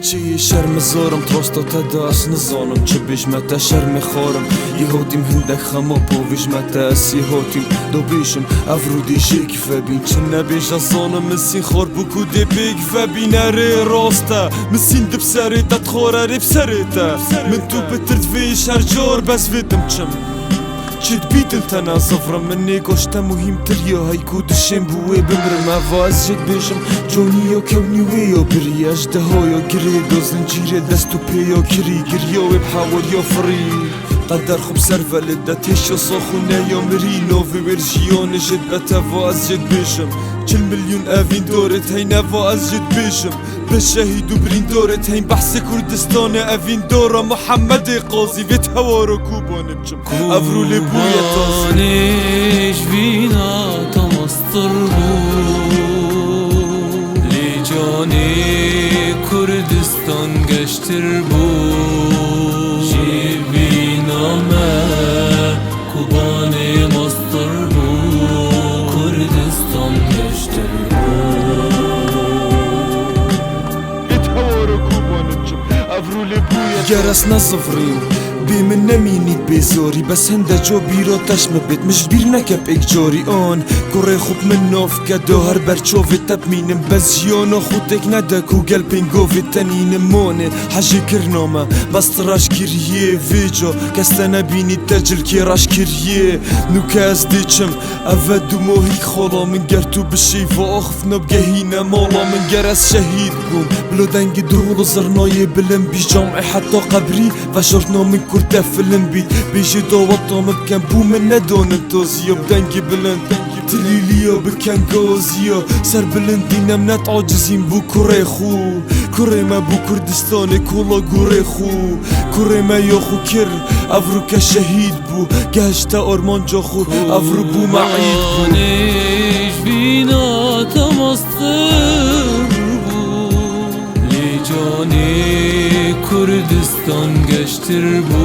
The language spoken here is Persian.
چی شرم زارم تراستا تداس نزانم چه بجمتا شرم خارم یهودیم هندک خما پاویجمتا اسی هاتیم دو بیشم افرودی شیک فبین چه نبیش ازانم مسین خار بکو دی بیگ فبین اره راستا مسین دب سریتا تخوره ریب سریتا من تو بترد فیش هر جار بس ویدم چم چید بیت التنا صفرم منی گشتا مهم تریا هایکو دشم بوی بمرم آواز جد بیشم جونی و کونی وی و بری اجده های و گرید و زنجیر دست و پی و کری گریا و بحاول یا فری قدر خوب سر ولده تیش و ساخونه یا مرینو و ورژیون جد بتواز جد بیشم 40 مليون اوین دورت هین نواز جد بیشم به شهید و برین دورت هین بحث کردستان اوین دورا محمد قاضی ویت هوا رو کوبانه بچم افرو لبوی تازی جوینا تمستر بو لی جانی کردستان گشتر بو جیبینا ما کوبانه مستر بو کردستان گشتر بو جرس نصفرين بي من نميني بيزوري بس هندا جو بيرو تشم بيت مش بير نكب اكجوري اون كوري خوب من نوف كدو هر برچوفي تب مينم بس جيونو خودك ندكو قلبين قوفي تنين موني حاجي كرنوما بس تراش كريه فيجو كستنا بيني تجل كيراش كريه نوكاز ديچم افدو موهيك خولا من گرتو بشي واخف نبقهينا مولا من جرس شهيد بوم بلو دنگ دول زرناي بلن بجامع حتى قبري وشرنا من كرتا فيلم بيت بيجي دوطا مبكن بو من ندون التوزيو بدنجي بلند تليليو بكن غوزيو سر بلندي نمنات عاجزين بو كوريخو كوريما بو كردستان كولا غوريخو كوريما يوخو كر افروكا شهيد بو گشتا ارمان جاخو افرو بو معيد بو نيش بينا تمستر بو لی جانی کردستان گشتر بو